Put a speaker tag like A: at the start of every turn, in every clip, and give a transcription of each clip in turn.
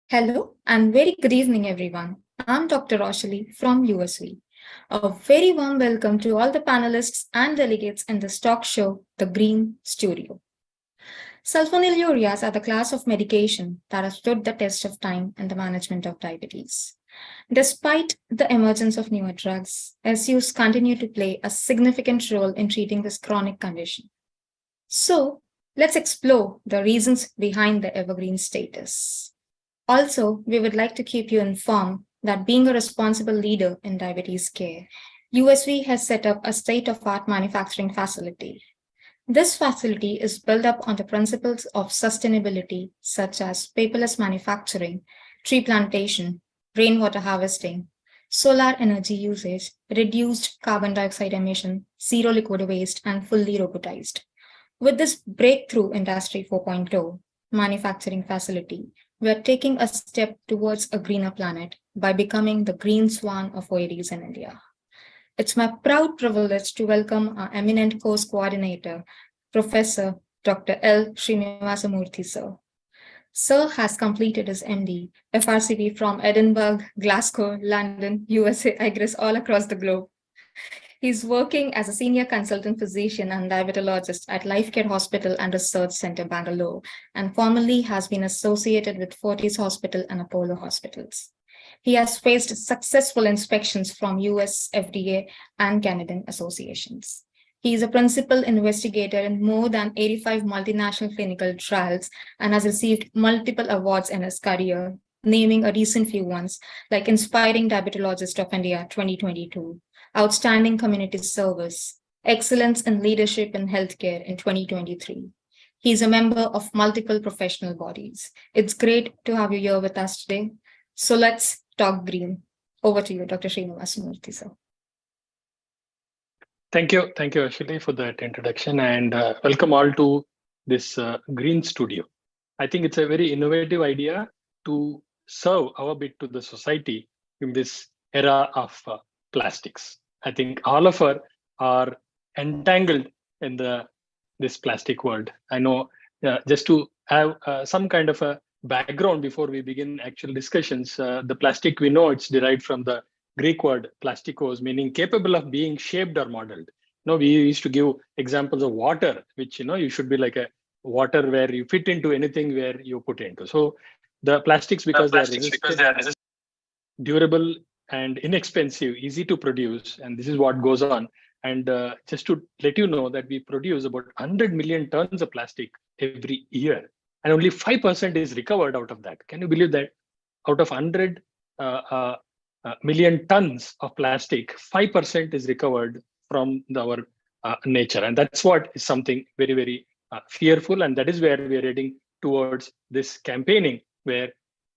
A: Hello and very good evening, everyone. I'm Dr. Roshali from USV. A very warm welcome to all the panelists and delegates in this talk show, The Green Studio. Sulfonylureas are the class of medication that have stood the test of time in the management of diabetes. Despite the emergence of newer drugs, SUs continue to play a significant role in treating this chronic condition. So, let's explore the reasons behind the evergreen status. Also, we would like to keep you informed that being a responsible leader in diabetes care, USV has set up a state of art manufacturing facility. This facility is built up on the principles of sustainability, such as paperless manufacturing, tree plantation, rainwater harvesting, solar energy usage, reduced carbon dioxide emission, zero liquid waste, and fully robotized. With this breakthrough Industry 4.0 manufacturing facility, we are taking a step towards a greener planet by becoming the green swan of OADs in India. It's my proud privilege to welcome our eminent course coordinator, Professor Dr. L. Sreenivas Murthy, sir. Sir has completed his MD, FRCP from Edinburgh, Glasgow, London, USA, I guess all across the globe. He's working as a senior consultant physician and diabetologist at Lifecare Hospital and Research Center, Bangalore, and formerly has been associated with Fortis Hospital and Apollo Hospitals. He has faced successful inspections from US FDA and Canadian associations. He is a principal investigator in more than 85 multinational clinical trials and has received multiple awards in his career, naming a recent few ones like Inspiring Diabetologist of India 2022, Outstanding Community Service, Excellence in Leadership in Healthcare in 2023. He's a member of multiple professional bodies. It's great to have you here with us today. So let's talk green. Over to you, Dr. Sreenivas Murthy, sir.
B: Thank you, Ashili, for that introduction, and welcome all to this Green Studio. I think it's a very innovative idea to serve our bit to the society in this era of plastics. I think all of us are entangled in this plastic world. I know just to have some kind of a background before we begin actual discussions, the plastic we know it's derived from the Greek word plastikos, meaning capable of being shaped or modeled. We used to give examples of water, which you should be like a water where you fit into anything where you put into. So the plastics, because they are durable and inexpensive, easy to produce, and this is what goes on. And just to let you know that we produce about 100 million tons of plastic every year, and only 5% is recovered out of that. Can you believe that? Out of 100 million tons of plastic, 5% is recovered from our nature. And that's what is something very, very fearful. And that is where we are heading towards this campaigning, where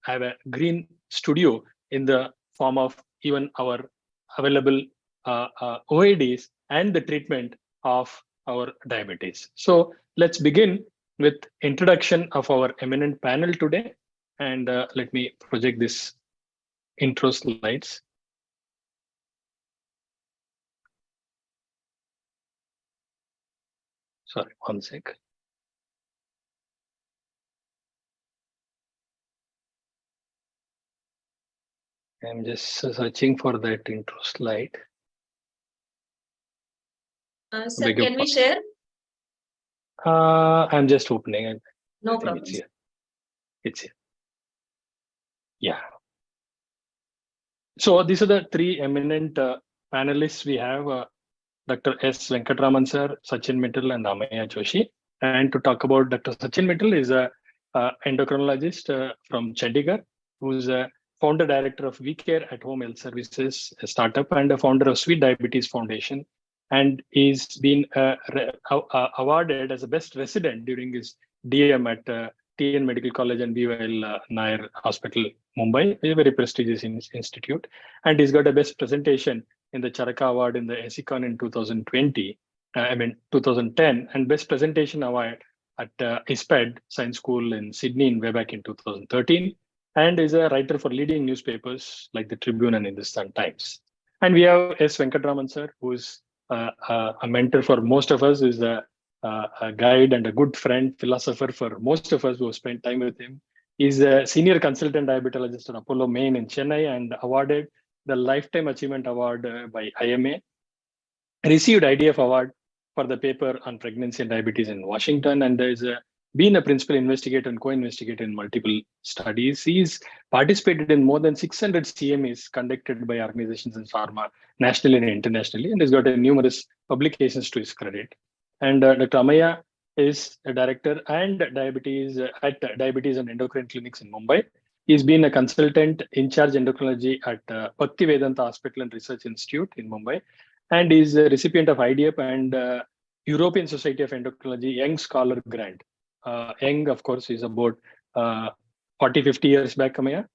B: I have a green studio in the form of even our available OADs and the treatment of our diabetes. So let's begin with introduction of our eminent panel today. And let me project this intro slides. Sorry, one sec. I'm just searching for that intro slide.
C: Sir, can we share?
B: I'm just opening.
C: No problem.
B: It's here. Yeah. So these are the three eminent panelists we have, Dr. S. Venkataraman sir, Sachin Mittal, and Ameya Joshi. And to talk about Dr. Sachin Mittal is a endocrinologist from Chandigarh, who's a founder director of We Care at Home Health Services, a startup, and a founder of Sweet Diabetes Foundation. And he's been awarded as a best resident during his DM at TN Medical College and BYL Nair Hospital, Mumbai, a very prestigious institute. And he's got a best presentation in the Charaka Award in the ESICON in 2010, and best presentation award at ISPED Science School in Sydney way back in 2013, and is a writer for leading newspapers like the Tribune and Hindustan Times. And we have S. Venkataraman sir, who is a mentor for most of us, is a guide and a good friend, philosopher for most of us who have spent time with him. He's a senior consultant diabetologist at Apollo Main in Chennai and awarded the Lifetime Achievement Award by Ameya. Received IDF Award for the paper on pregnancy and diabetes in Washington, and there's been a principal investigator and co-investigator in multiple studies. He's participated in more than 600 CMEs conducted by organizations in pharma, nationally and internationally, and has got numerous publications to his credit. And Dr. Ameya is a director and diabetes at Diabetes and Endocrine Clinics in Mumbai. He's been a consultant in charge endocrinology at Bhaktivedanta Hospital and Research Institute in Mumbai, and is a recipient of IDF and European Society of Endocrinology Young Scholar Grant. Young, of course, is about 40, 50 years back, Ameya.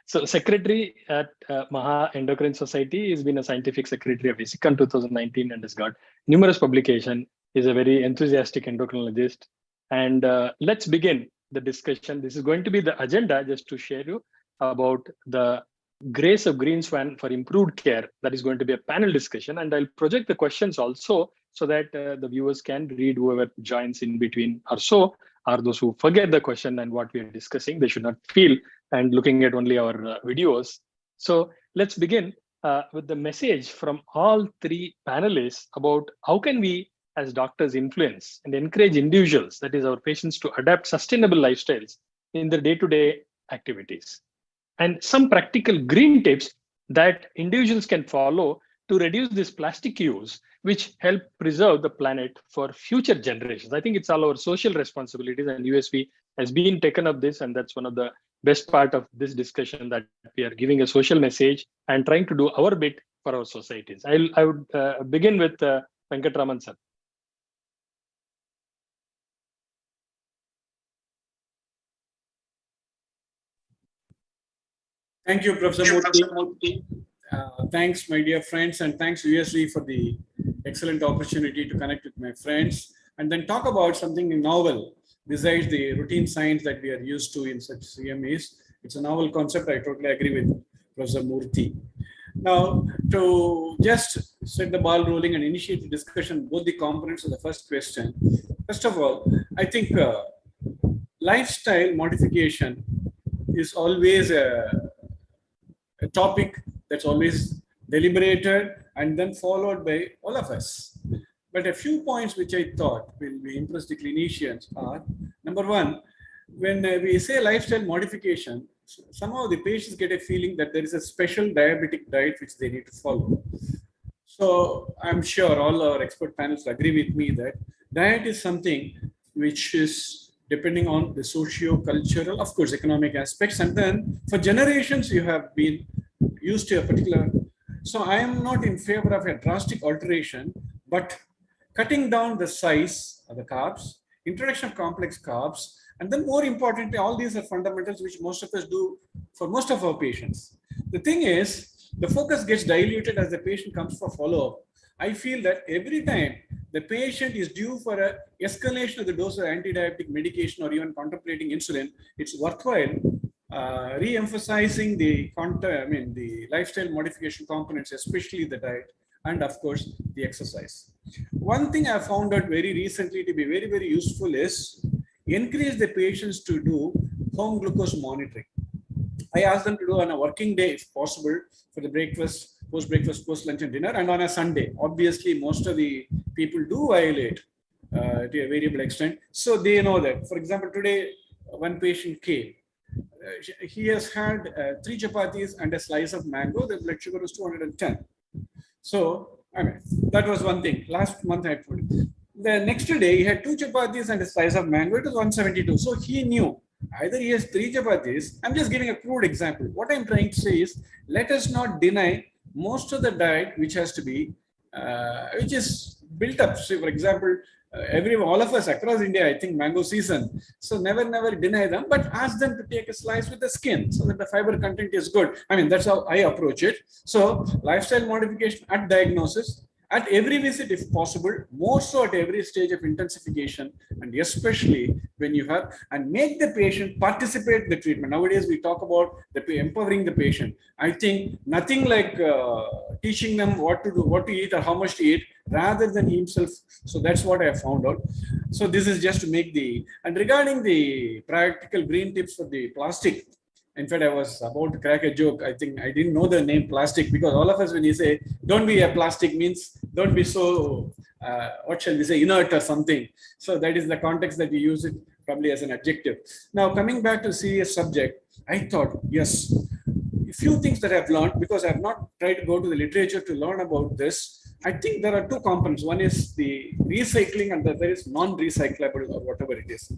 B: So secretary at Maha Endocrine Society. He's been a scientific secretary of ISIC in 2019 and has got numerous publications. He's a very enthusiastic endocrinologist. And let's begin the discussion. This is going to be the agenda, just to share you about the Grace of Green Swan for Improved Care. That is going to be a panel discussion, and I'll project the questions also so that the viewers can read whoever joins in between or so, or those who forget the question and what we are discussing. They should not feel and looking at only our videos. So let's begin with the message from all three panelists about how can we as doctors influence and encourage individuals, that is our patients, to adapt sustainable lifestyles in their day-to-day activities. And some practical green tips that individuals can follow to reduce this plastic use, which help preserve the planet for future generations. I think it's all our social responsibilities, and USV has been taken up this, and that's one of the best part of this discussion, that we are giving a social message and trying to do our bit for our societies. I would begin with Venkataraman sir.
D: Thank you, Professor Murthy. Thanks, my dear friends, and thanks USV for the excellent opportunity to connect with my friends and then talk about something novel besides the routine science that we are used to in such CMEs. It's a novel concept. I totally agree with Professor Murthy. Now, to just set the ball rolling and initiate the discussion, both the components of the first question. First of all, I think lifestyle modification is always a topic that's always deliberated and then followed by all of us. But a few points which I thought will be impress the clinicians are, number one, when we say lifestyle modification, somehow the patients get a feeling that there is a special diabetic diet which they need to follow. So I'm sure all our expert panels agree with me that diet is something which is depending on the socio-cultural, of course, economic aspects. And then for generations, you have been used to a particular. So I am not in favor of a drastic alteration, but cutting down the size of the carbs, introduction of complex carbs, and then more importantly, all these are fundamentals which most of us do for most of our patients. The thing is, the focus gets diluted as the patient comes for follow-up. I feel that every time the patient is due for a escalation of the dose of anti-diabetic medication or even contemplating insulin, it's worthwhile re-emphasizing the lifestyle modification components, especially the diet and of course the exercise. One thing I found out very recently to be very, very useful is encourage the patients to do home glucose monitoring. I ask them to do on a working day, if possible, for the breakfast, post-breakfast, post-lunch and dinner, and on a Sunday. Obviously, most of the people do violate to a variable extent. So they know that. For example, today, one patient came. He has had 3 chapatis and a slice of mango. The blood sugar was 210. So, that was one thing. Last month I had put it. The next day, he had 2 chapatis and a slice of mango. It was 172. So he knew either he has 3 chapatis. I'm just giving a crude example. What I'm trying to say is, let us not deny most of the diet which has to be, which is built up. So, for example, all of us across India, I think mango season. So never deny them, but ask them to take a slice with the skin so that the fiber content is good. That's how I approach it. So lifestyle modification at diagnosis, at every visit if possible, more so at every stage of intensification, and especially when you have, and make the patient participate in the treatment. Nowadays we talk about empowering the patient. I think nothing like teaching them what to do, what to eat or how much to eat, rather than himself. So that's what I have found out. So this is just to make the, and regarding the practical green tips for the plastic. In fact, I was about to crack a joke. I think I didn't know the name plastic, because all of us, when you say don't be a plastic, means don't be so, what shall we say, inert or something. So that is the context that we use it probably as an adjective. Now, coming back to serious subject, I thought, yes, a few things that I've learned, because I've not tried to go to the literature to learn about this. I think there are two components. One is the recycling and the other is non-recyclable or whatever it is.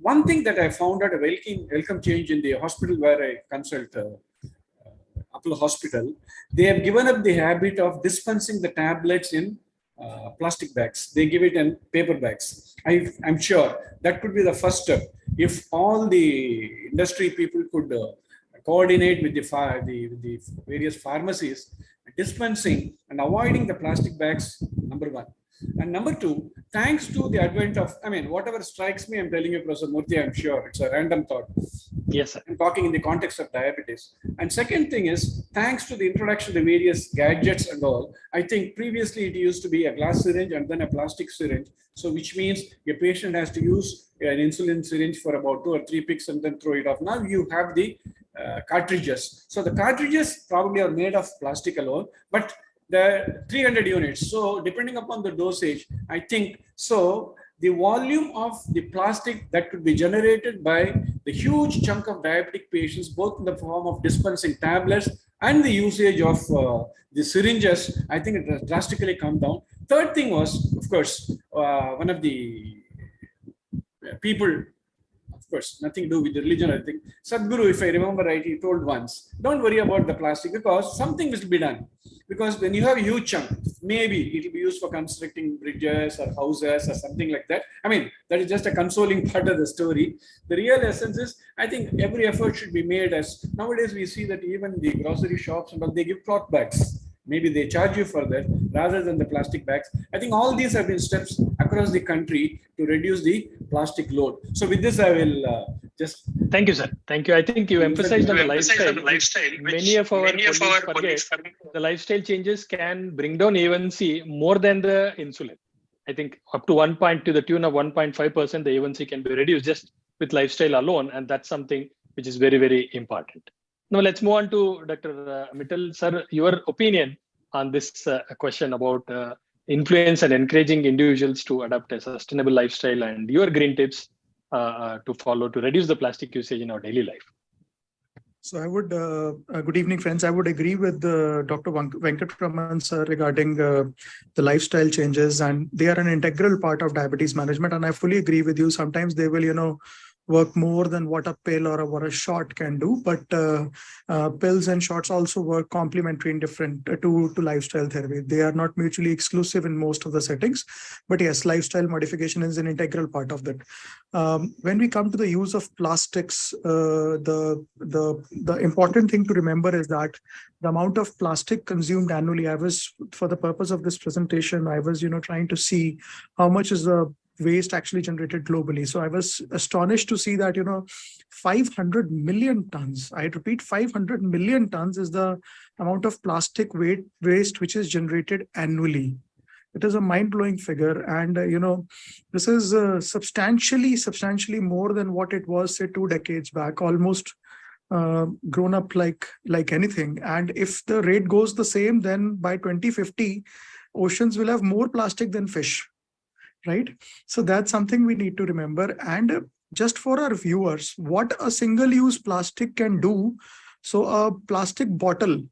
D: One thing that I found out a welcome change in the hospital where I consult, Apollo Hospital, they have given up the habit of dispensing the tablets in plastic bags. They give it in paper bags. I'm sure that could be the first step. If all the industry people could coordinate with the various pharmacies, dispensing and avoiding the plastic bags, number one. And number two, thanks to the advent of, I mean, whatever strikes me, I'm telling you, Professor Murthy, I'm sure it's a random thought.
B: Yes, sir.
D: I'm talking in the context of diabetes. And second thing is, thanks to the introduction of the various gadgets and all, I think previously it used to be a glass syringe and then a plastic syringe. So which means a patient has to use an insulin syringe for about 2 or 3 picks and then throw it off. Now you have the cartridges. So the cartridges probably are made of plastic alone, but the 300 units. So depending upon the dosage, I think, so the volume of the plastic that could be generated by the huge chunk of diabetic patients, both in the form of dispensing tablets and the usage of the syringes, I think it has drastically come down. Third thing was, of course, one of the people, of course, nothing to do with the religion, I think. Sadhguru, if I remember right, he told once, don't worry about the plastic because something will be done. Because when you have a huge chunk, maybe it will be used for constructing bridges or houses or something like that. I mean, that is just a consoling part of the story. The real essence is, I think every effort should be made, as nowadays we see that even the grocery shops, and they give cloth bags. Maybe they charge you for that rather than the plastic bags. I think all these have been steps across the country to reduce the plastic load. So with this, I will just...
B: Thank you, sir. Thank you. I think you emphasized on the lifestyle. Many of our colleagues forget the lifestyle changes can bring down A1C more than the insulin. I think up to 1 point, to the tune of 1.5%, the A1C can be reduced just with lifestyle alone. And that's something which is very, very important. Now let's move on to Dr. Mittal, sir, your opinion on this question about influence and encouraging individuals to adopt a sustainable lifestyle and your green tips to follow to reduce the plastic usage in our daily life.
E: So I would, good evening, friends. I would agree with Dr. Venkataraman, sir, regarding the lifestyle changes, and they are an integral part of diabetes management. And I fully agree with you. Sometimes they will, work more than what a pill or what a shot can do, but pills and shots also work complementary in different to lifestyle therapy. They are not mutually exclusive in most of the settings, but yes, lifestyle modification is an integral part of that. When we come to the use of plastics, the important thing to remember is that the amount of plastic consumed annually, for the purpose of this presentation, I was trying to see how much is the waste actually generated globally. So I was astonished to see that 500 million tons, I repeat, 500 million tons is the amount of plastic waste which is generated annually. It is a mind-blowing figure, and this is substantially more than what it was, say, 2 decades back, almost grown up like anything. And if the rate goes the same, then by 2050 oceans will have more plastic than fish. Right? So that's something we need to remember. And just for our viewers, what a single-use plastic can do. So a plastic bottle,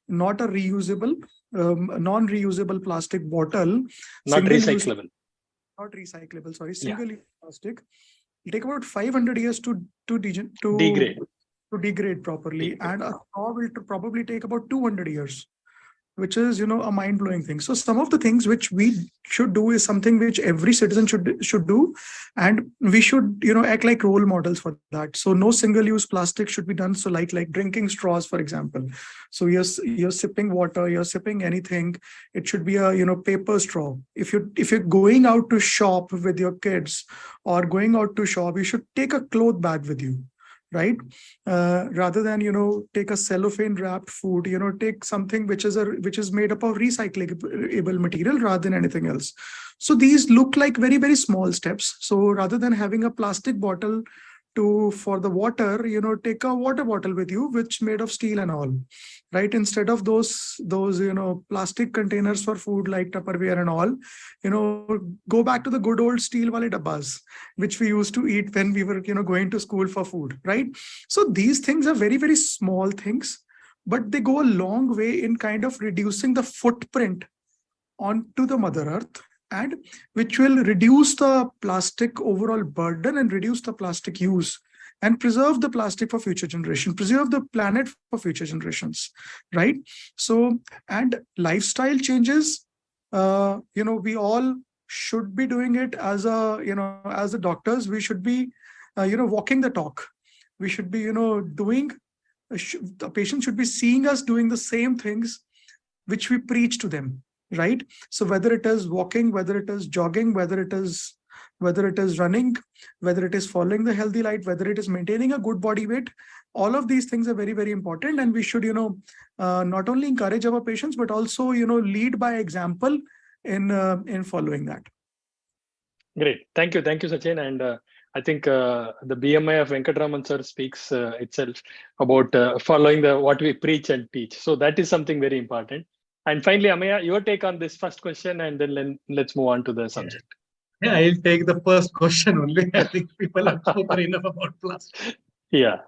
E: not a reusable, non-reusable plastic bottle.
B: Not recyclable.
E: Not recyclable, sorry. Single-use plastic. It'll take about 500 years to degrade properly. And a straw will probably take about 200 years which is, a mind-blowing thing. So some of the things which we should do is something which every citizen should do, and we should, act like role models for that. So no single-use plastic should be done. So like drinking straws, for example. So you're sipping water, you're sipping anything, it should be a paper straw. If you're going out to shop with your kids or going out to shop, you should take a cloth bag with you, right? Rather than take a cellophane wrapped food, take something which is made up of recyclable material rather than anything else. So these look like very, very small steps. So rather than having a plastic bottle for the water, take a water bottle with you, which made of steel and all, right? Instead of those plastic containers for food like Tupperware and all, go back to the good old steel wale dabbas, which we used to eat when we were going to school for food, right? So these things are very, very small things, but they go a long way in kind of reducing the footprint onto the Mother Earth, and which will reduce the plastic overall burden and reduce the plastic use and preserve the plastic for future generation, preserve the planet for future generations, right? So, and lifestyle changes, we all should be doing it as the doctors. We should be, walking the talk. We should be, the patient should be seeing us doing the same things which we preach to them, right? So whether it is walking, whether it is jogging, whether it is running, whether it is following the healthy light, whether it is maintaining a good body weight, all of these things are very, very important. And we should, not only encourage our patients, but also, lead by example in following that.
B: Great. Thank you, Sachin. And I think the BMI of Venkataraman sir speaks itself about following what we preach and teach. So that is something very important. And finally, Ameya, your take on this first question, and then let's move on to the subject.
F: Yeah, I'll take the first question only. I think people have spoken enough about plastic.
B: Yeah.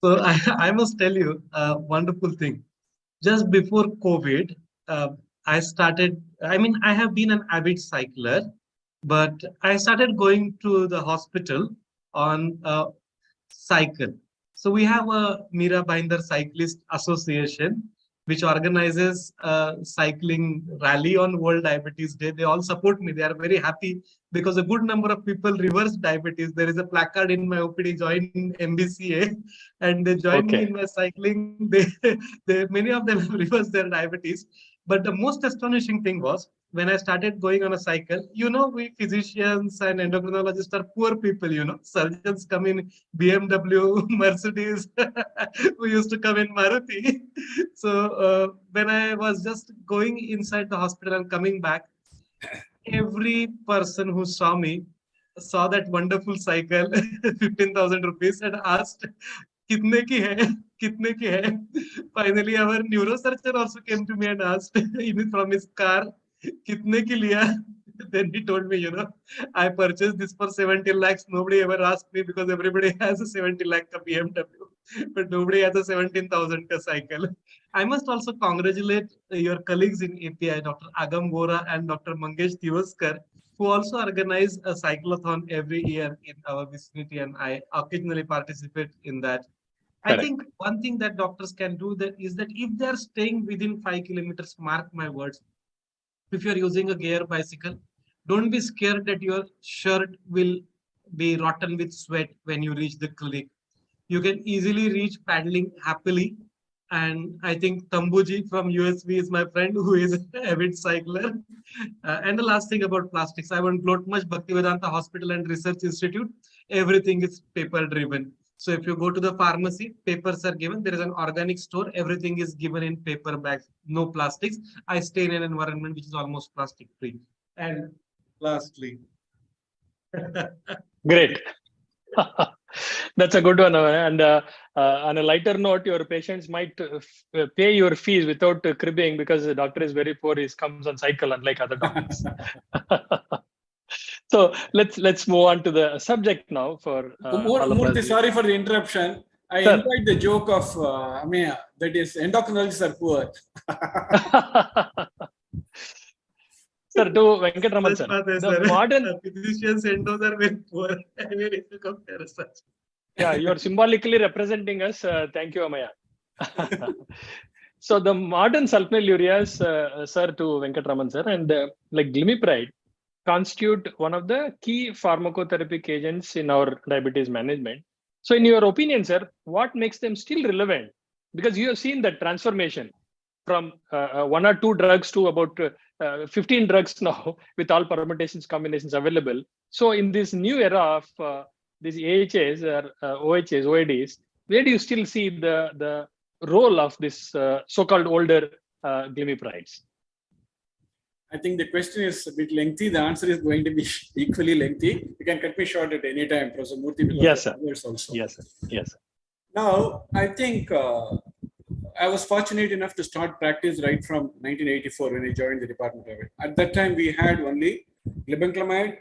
F: So I must tell you a wonderful thing. Just before COVID, I have been an avid cycler, but I started going to the hospital on a cycle. So we have a Mira Bhainder Cyclist Association, which organizes a cycling rally on World Diabetes Day. They all support me. They are very happy because a good number of people reverse diabetes. There is a placard in my OPD, join MBCA, and they join me in my cycling. Many of them have reversed their diabetes. But the most astonishing thing was when I started going on a cycle, we physicians and endocrinologists are poor people, surgeons come in BMW, Mercedes, we used to come in Maruti. So when I was just going inside the hospital and coming back, every person who saw me saw that wonderful cycle, 15,000 rupees, and asked, Kitne ki hai? Finally, our neurosurgeon also came to me and asked from his car, Kitne ki liya? Then he told me, I purchased this for 70 lakhs. Nobody ever asked me because everybody has a 70 lakh BMW, but nobody has a 17,000 cycle. I must also congratulate your colleagues in API, Dr. Agam Vora and Dr. Mangesh Tivaskar, who also organize a cyclothon every year in our vicinity, and I occasionally participate in that. Correct. I think one thing that doctors can do is that if they are staying within 5 kilometers, mark my words, if you're using a gear bicycle, don't be scared that your shirt will be rotten with sweat when you reach the clinic. You can easily reach paddling happily. And I think Tambuji from USV is my friend who is an avid cycler. And the last thing about plastics, I won't gloat much. Bhaktivedanta Hospital and Research Institute, everything is paper driven. So if you go to the pharmacy, papers are given. There is an organic store. Everything is given in paper bags, no plastics. I stay in an environment which is almost plastic free. And lastly.
B: Great. That's a good one. And on a lighter note, your patients might pay your fees without cribbing because the doctor is very poor. He comes on cycle, unlike other doctors. So let's move on to the subject now. For
D: Murthy, sorry for the interruption. I enjoyed the joke of Ameya, that is, endocrinologists are poor.
B: Sir, to Venkataraman sir, the modern
F: physicians endos are very poor. If you compare such.
B: Yeah, you are symbolically representing us. Thank you, Ameya. So the modern sulfonylureas, sir, to Venkataraman sir, and like glimepiride constitute one of the key pharmacotherapeutic agents in our diabetes management. So in your opinion, sir, what makes them still relevant? Because you have seen the transformation from one or two drugs to about 15 drugs now with all permutations, combinations available. So in this new era of these AHAs or OHAs, OADs, where do you still see the role of this so-called older glimepirides?
D: I think the question is a bit lengthy. The answer is going to be equally lengthy. You can cut me short at any time, Professor Murthy.
B: Yes, sir.
D: Also.
B: Yes, sir. Yes, sir.
D: Now, I think I was fortunate enough to start practice right from 1984 when I joined the Department of It. At that time, we had only glibenclamide,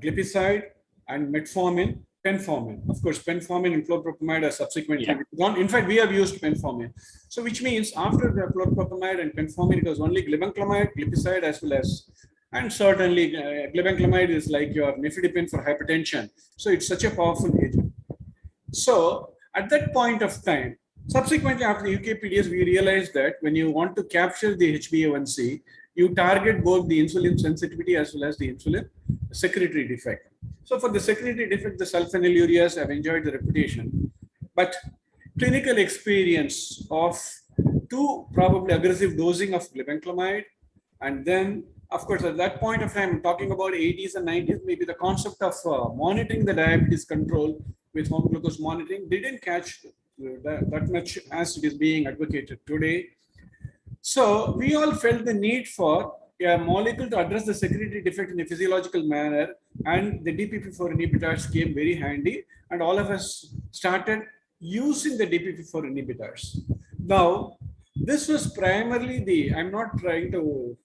D: glipizide, and metformin, penformin. Of course, penformin and fluropropamide are subsequently gone. In fact, we have used penformin. So, which means after the fluropropamide and penformin, it was only glibenclamide, glipizide, as well as, and certainly glibenclamide is like your nifedipine for hypertension. So, it's such a powerful agent. So, at that point of time, subsequently after the UKPDS, we realized that when you want to capture the HbA1c, you target both the insulin sensitivity as well as the insulin secretory defect. So for the secretory defect, the sulfonylureas have enjoyed the reputation, but clinical experience of too probably aggressive dosing of glibenclamide, and then of course at that point of time, I'm talking about 80s and 90s, maybe the concept of monitoring the diabetes control with home glucose monitoring didn't catch that much as it is being advocated today. So we all felt the need for a molecule to address the secretory defect in a physiological manner, and the DPP-4 inhibitors came very handy, and all of us started using the DPP-4 inhibitors. Now, this was primarily the, I'm not trying to,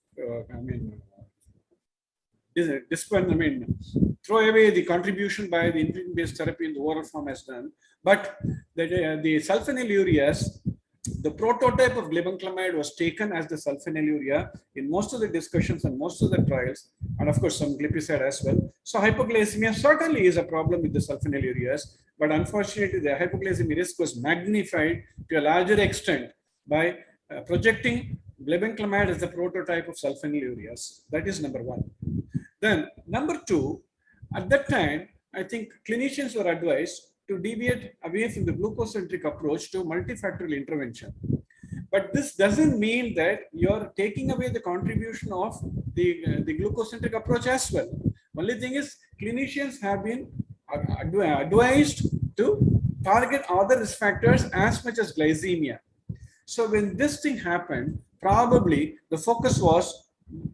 D: throw away the contribution by the insulin-based therapy in the oral form has done, but the sulfonylureas, the prototype of glibenclamide was taken as the sulfonylurea in most of the discussions and most of the trials, and of course some glipizide as well. So hypoglycemia certainly is a problem with the sulfonylureas, but unfortunately the hypoglycemia risk was magnified to a larger extent by projecting glibenclamide as the prototype of sulfonylureas. That is number one. Then number two, at that time, I think clinicians were advised to deviate away from the glucocentric approach to multifactorial intervention. But this doesn't mean that you're taking away the contribution of the glucocentric approach as well. Only thing is, clinicians have been advised to target other risk factors as much as glycemia. So when this thing happened, probably the focus was,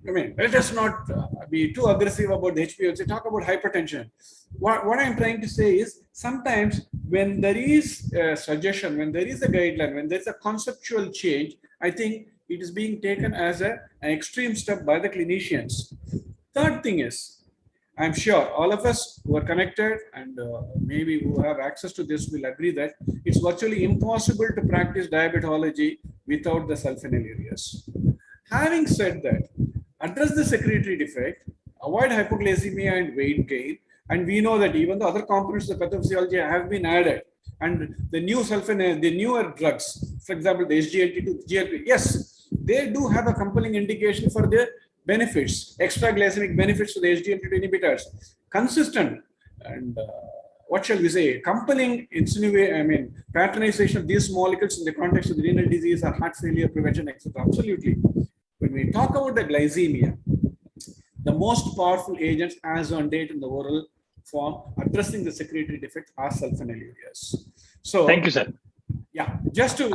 D: let us not be too aggressive about the HbA1c, talk about hypertension. What I'm trying to say is, sometimes when there is a suggestion, when there is a guideline, when there's a conceptual change, I think it is being taken as an extreme step by the clinicians. Third thing is, I'm sure all of us who are connected and maybe who have access to this will agree that it's virtually impossible to practice diabetology without the sulfonylureas. Having said that, address the secretory defect, avoid hypoglycemia and weight gain, and we know that even the other components of the pathophysiology have been added, and the new the newer drugs, for example, the SGLT2, GLP, yes, they do have a compelling indication for their benefits, extra glycemic benefits to the SGLT2 inhibitors, consistent and what shall we say, compelling patronization of these molecules in the context of the renal disease or heart failure prevention, etc. Absolutely. When we talk about the glycemia, the most powerful agents as on date in the oral form addressing the secretory defect are sulfonylureas. So
B: thank you, sir.
D: Yeah, just to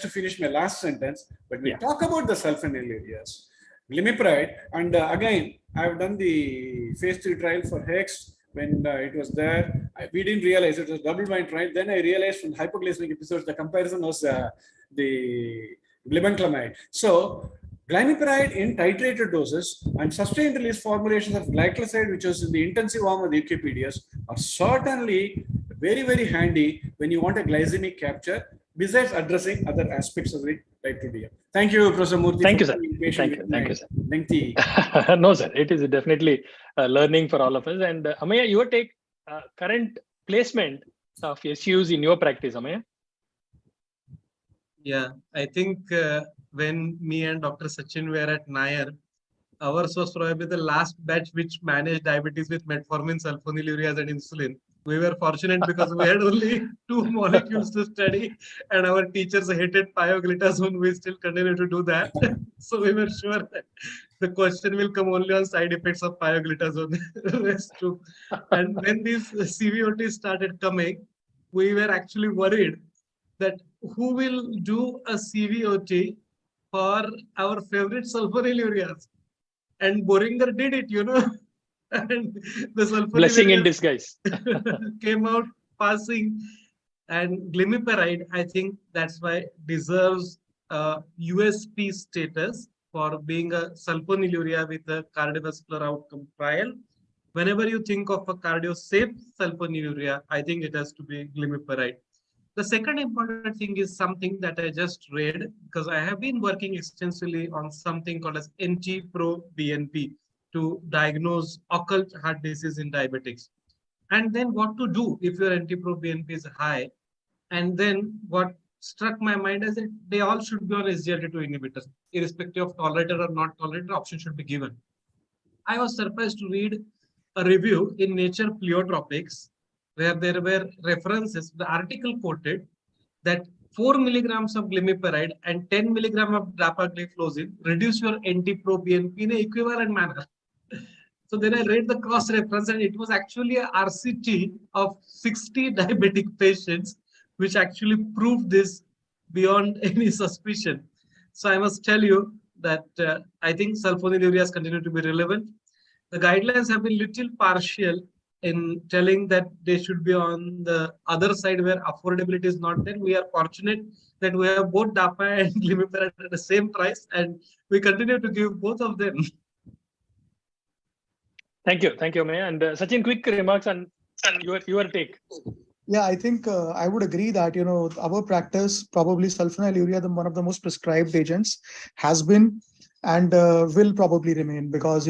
D: finish my last sentence, but we talk about the sulfonylureas, glimepiride, and again, I've done the phase 3 trial for HEX. When it was there, we didn't realize it was double-blind trial. Then I realized from hypoglycemic episodes, the comparison was the glibenclamide. So glimepiride in titrated doses and sustained release formulations of glycoside, which was in the intensive arm of the UKPDS, are certainly very, very handy when you want a glycemic capture, besides addressing other aspects of the type 2 DM. Thank you, Professor Murthy.
B: Thank you, sir. Thank you, sir.
D: Lengthy.
B: No, sir. It is definitely learning for all of us. And Ameya, your take, current placement of SUs in your practice, Ameya?
F: Yeah, I think when me and Dr. Sachin were at Nair, ours was probably the last batch which managed diabetes with metformin, sulfonylureas, and insulin. We were fortunate because we had only 2 molecules to study, and our teachers hated pioglitazone. We still continue to do that. So we were sure that the question will come only on side effects of pioglitazone. That's true. And when these CVOTs started coming, we were actually worried that who will do a CVOT for our favorite sulfonylureas. And Boehringer did it, and the
B: Blessing in
F: sulfonylureas
B: disguise.
F: came out passing. And glimepiride, I think that's why deserves a USP status for being a sulfonylurea with a cardiovascular outcome trial. Whenever you think of a cardio-safe sulfonylurea, I think it has to be glimepiride. The second important thing is something that I just read because I have been working extensively on something called as NT-proBNP to diagnose occult heart disease in diabetics. And then what to do if your NT-proBNP is high. And then what struck my mind is that they all should be on SGLT2 inhibitors, irrespective of tolerated or not tolerated, option should be given. I was surprised to read a review in Nature Pleiotropics where there were references. The article quoted that 4 milligrams of glimepiride and 10 milligrams of dapagliflozin reduce your NT-proBNP in an equivalent manner. So then I read the cross reference, and it was actually a RCT of 60 diabetic patients, which actually proved this beyond any suspicion. So I must tell you that I think sulfonylureas continue to be relevant. The guidelines have been little partial in telling that they should be on the other side where affordability is not there. We are fortunate that we have both DAPA and glimepiride at the same price, and we continue to give both of them.
B: Thank you, Ameya. And Sachin, quick remarks on your take.
E: Yeah, I think I would agree that, our practice, probably sulfonylurea, one of the most prescribed agents, has been and will probably remain because,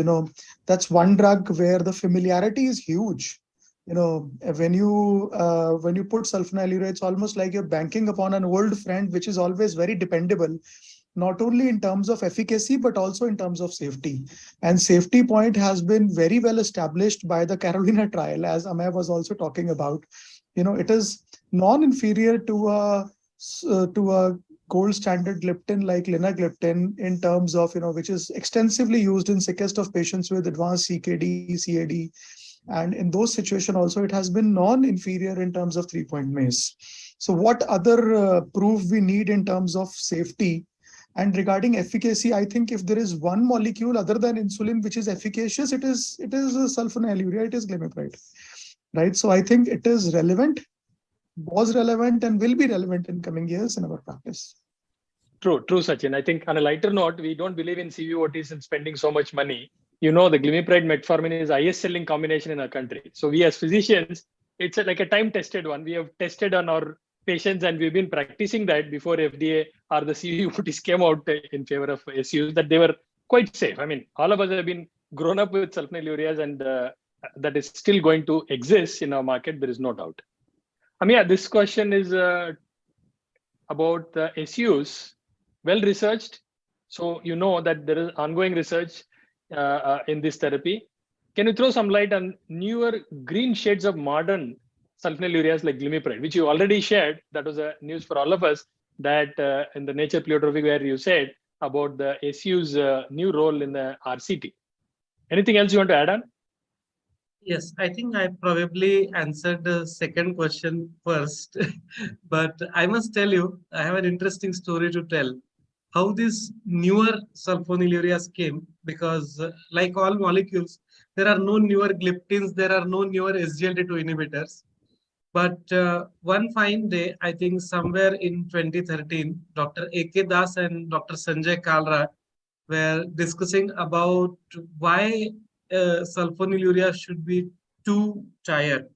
E: that's one drug where the familiarity is huge. When you put sulfonylurea, it's almost like you're banking upon an old friend, which is always very dependable, not only in terms of efficacy, but also in terms of safety. And safety point has been very well established by the Carolina trial, as Ameya was also talking about. It is non-inferior to a gold standard gliptin like linagliptin in terms of, which is extensively used in sickest of patients with advanced CKD, CAD. And in those situations also, it has been non-inferior in terms of 3-point MACE. So what other proof we need in terms of safety? And regarding efficacy, I think if there is one molecule other than insulin which is efficacious, it is sulfonylurea, it is glimepiride, right? So I think it is relevant, was relevant, and will be relevant in coming years in our practice.
B: True, Sachin. I think on a lighter note, we don't believe in CVOTs and spending so much money. The glimepiride metformin is the highest selling combination in our country. So we as physicians, it's like a time-tested one. We have tested on our patients, and we've been practicing that before FDA or the CVOTs came out in favor of SUs, that they were quite safe. I mean, all of us have been grown up with sulfonylureas, and that is still going to exist in our market. There is no doubt. Ameya, this question is about the SUs, well researched. So that there is ongoing research in this therapy. Can you throw some light on newer green shades of modern sulfonylureas like glimepiride, which you already shared? That was a news for all of us, that in the Nature Pleiotropic where you said about the SU's new role in the RCT. Anything else you want to add on?
F: Yes, I think I probably answered the second question first, but I must tell you, I have an interesting story to tell. How these newer sulfonylureas came, because like all molecules, there are no newer gliptins, there are no newer SGLT2 inhibitors. But one fine day, I think somewhere in 2013, Dr. A.K. Das and Dr. Sanjay Kalra were discussing about why sulfonylurea should be 2-tier.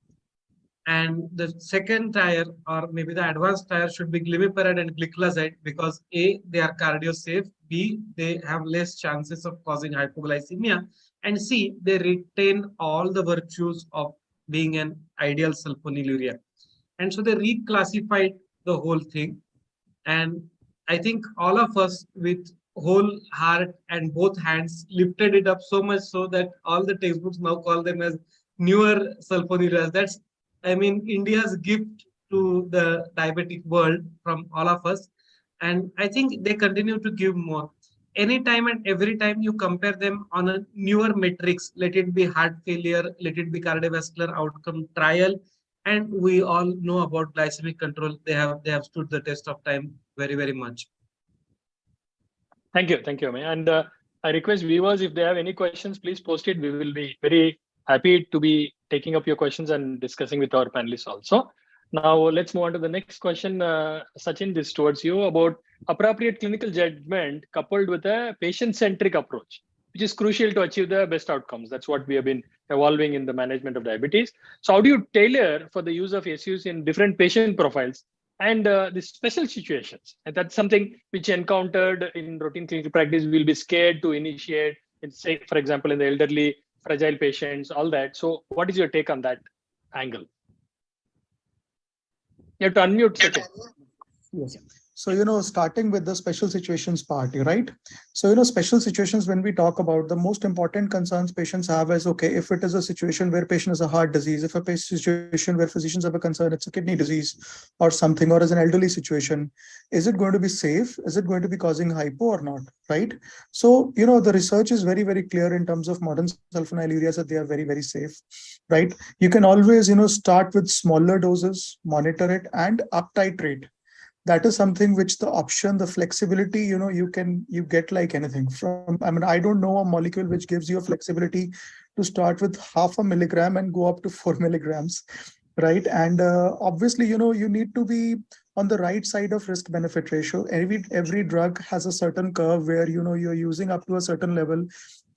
F: And the second tier, or maybe the advanced tier, should be glimepiride and gliclazide because A, they are cardio safe, B, they have less chances of causing hypoglycemia, and C, they retain all the virtues of being an ideal sulfonylurea. And so they reclassified the whole thing. And I think all of us with whole heart and both hands lifted it up so much so that all the textbooks now call them as newer sulfonylureas. That's, I mean, India's gift to the diabetic world from all of us. And I think they continue to give more. Anytime and every time you compare them on a newer metrics, let it be heart failure, let it be cardiovascular outcome trial, and we all know about glycemic control. They have stood the test of time very, very much.
B: Thank you, Ameya. And I request viewers, if they have any questions, please post it. We will be very happy to be taking up your questions and discussing with our panelists also. Now let's move on to the next question. Sachin, this towards you about appropriate clinical judgment coupled with a patient-centric approach, which is crucial to achieve the best outcomes. That's what we have been evolving in the management of diabetes. So how do you tailor for the use of SUs in different patient profiles and the special situations? And that's something which encountered in routine clinical practice. We'll be scared to initiate, say, for example, in the elderly, fragile patients, all that. So what is your take on that angle? You have to unmute, Sachin.
E: Yes. So, starting with the special situations part, right? So, special situations, when we talk about the most important concerns patients have is, okay, if it is a situation where patient has a heart disease, if a situation where physicians have a concern, it's a kidney disease or something, or is an elderly situation, is it going to be safe? Is it going to be causing hypo or not, right? So, the research is very, very clear in terms of modern sulfonylureas that they are very, very safe, right? You can always, start with smaller doses, monitor it and up titrate. That is something which the option, the flexibility, you get like anything from, I don't know a molecule which gives you a flexibility to start with 0.5 milligram and go up to 4 milligrams, right? And obviously, you need to be on the right side of risk benefit ratio. Every drug has a certain curve where, you're using up to a certain level.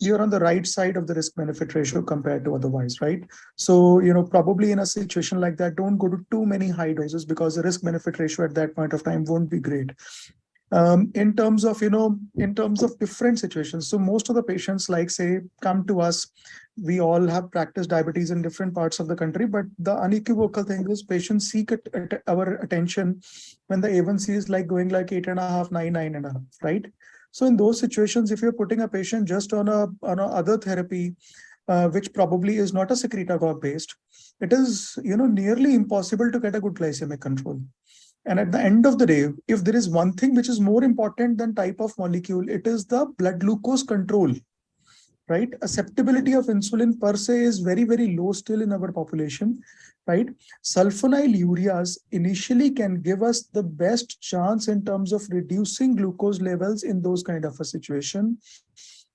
E: You're on the right side of the risk benefit ratio compared to otherwise, right? So, probably in a situation like that, don't go to too many high doses because the risk benefit ratio at that point of time won't be great. In terms of different situations. So most of the patients, like say, come to us, we all have practiced diabetes in different parts of the country, but the unequivocal thing is patients seek our attention when the A1C is like going like 8.5, 9, 9.5, right? So in those situations, if you're putting a patient just on a other therapy, which probably is not a secretagogue based, it is nearly impossible to get a good glycemic control. And at the end of the day, if there is one thing which is more important than type of molecule, it is the blood glucose control, right? Acceptability of insulin per se is very, very low still in our population, right? Sulfonylureas initially can give us the best chance in terms of reducing glucose levels in those kind of a situation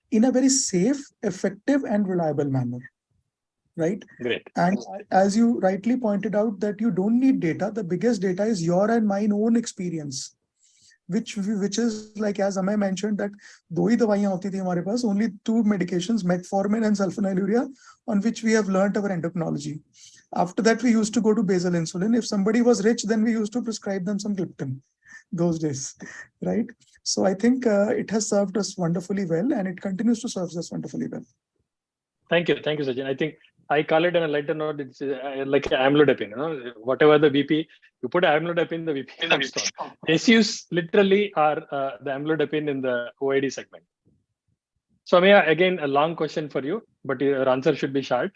E: in a very safe, effective, and reliable manner. Right.
B: Great.
E: And as you rightly pointed out that you don't need data. The biggest data is your and mine own experience, which is like, as Ameya mentioned, that दो ही दवाइयां होती थी हमारे पास, only 2 medications, metformin and sulfonylurea, on which we have learned our endocrinology. After that, we used to go to basal insulin. If somebody was rich, then we used to prescribe them some gliptin those days, right? So I think it has served us wonderfully well, and it continues to serve us wonderfully well.
B: Thank you, Sachin. I think I call it on a lighter note. It's like amlodipine. Whatever the BP, you put amlodipine, the BP comes down. SUs literally are the amlodipine in the OID segment. So, Ameya, again, a long question for you, but your answer should be short.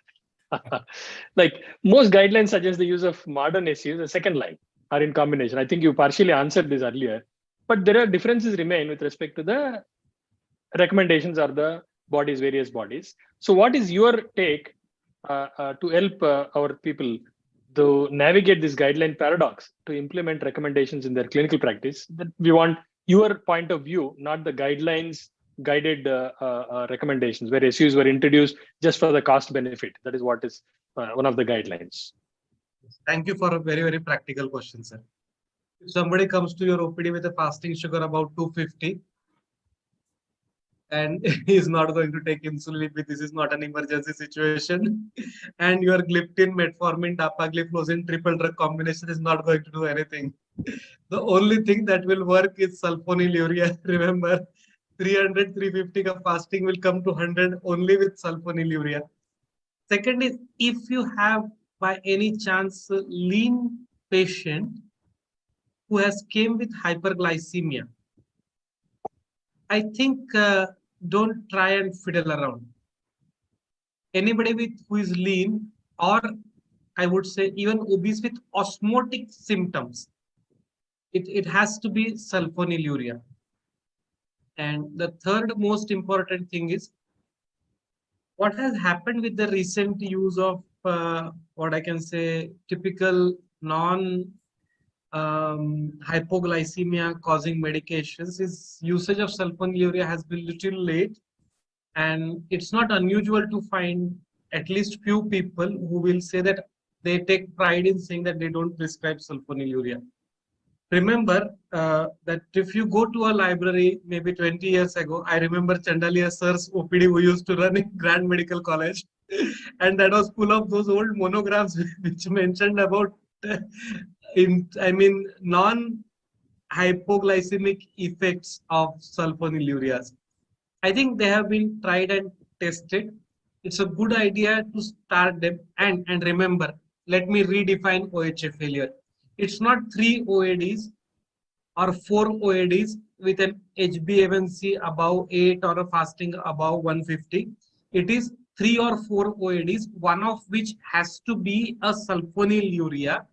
B: Like most guidelines suggest the use of modern SUs, the second line, are in combination. I think you partially answered this earlier, but there are differences remain with respect to the recommendations or the various bodies. So what is your take to help our people to navigate this guideline paradox to implement recommendations in their clinical practice? That we want your point of view, not the guidelines guided recommendations where SUs were introduced just for the cost benefit. That is what is one of the guidelines.
F: Thank you for a very, very practical question, sir. If somebody comes to your OPD with a fasting sugar about 250, and he is not going to take insulin if this is not an emergency situation, and your gliptin, metformin, dapagliflozin triple drug combination is not going to do anything. The only thing that will work is sulfonylurea. Remember, 300, 350 of fasting will come to 100 only with sulfonylurea. Second is, if you have by any chance a lean patient who has came with hyperglycemia, I think don't try and fiddle around. Anybody who is lean, or I would say even obese with osmotic symptoms, it has to be sulfonylurea. And the third most important thing is what has happened with the recent use of what I can say typical non hypoglycemia causing medications is usage of sulfonylurea has been little late, and it's not unusual to find at least few people who will say that they take pride in saying that they don't prescribe sulfonylurea. Remember that if you go to a library maybe 20 years ago, I remember Chandalia sir's OPD who used to run in Grand Medical College, and that was full of those old monographs which mentioned about non-hypoglycemic effects of sulfonylureas. I think they have been tried and tested. It's a good idea to start them. And remember, let me redefine OHA failure. It's not 3 OADs or 4 OADs with an HbA1c above 8 or a fasting above 150. It is 3 or 4 OADs, one of which has to be a sulfonylurea,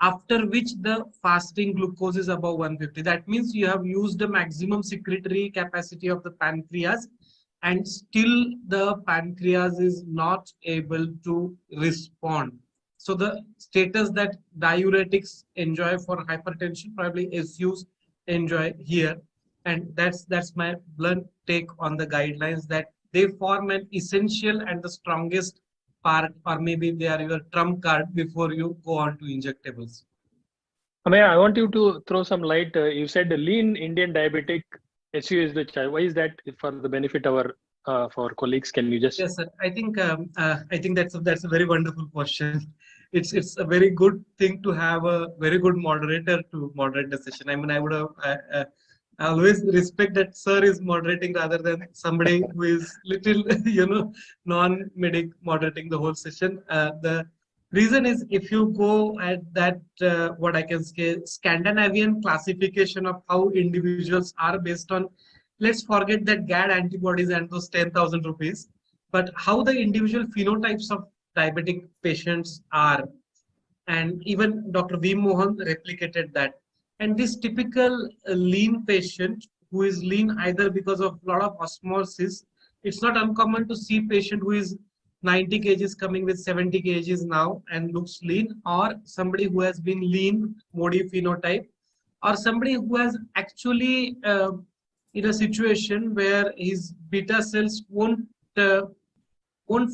F: after which the fasting glucose is above 150. That means you have used the maximum secretory capacity of the pancreas, and still the pancreas is not able to respond. So the status that diuretics enjoy for hypertension, probably SUs enjoy here. And that's my blunt take on the guidelines, that they form an essential and the strongest part, or maybe they are your trump card before you go on to injectables.
B: Ameya, I want you to throw some light. You said the lean Indian diabetic SU is the child. Why is that for the benefit of our for colleagues? Can you just?
F: Yes, sir. I think that's a very wonderful question. It's a very good thing to have a very good moderator to moderate the session. I mean, I would have I always respect that sir is moderating rather than somebody who is little non-medic moderating the whole session. The reason is, if you go at that what I can say Scandinavian classification of how individuals are based on, let's forget that GAD antibodies and those 10,000 rupees, but how the individual phenotypes of diabetic patients are. And even Dr. V. Mohan replicated that. And this typical lean patient who is lean either because of a lot of osmosis, it's not uncommon to see patient who is 90 kgs coming with 70 kgs now and looks lean, or somebody who has been lean, Modi phenotype, or somebody who has actually in a situation where his beta cells won't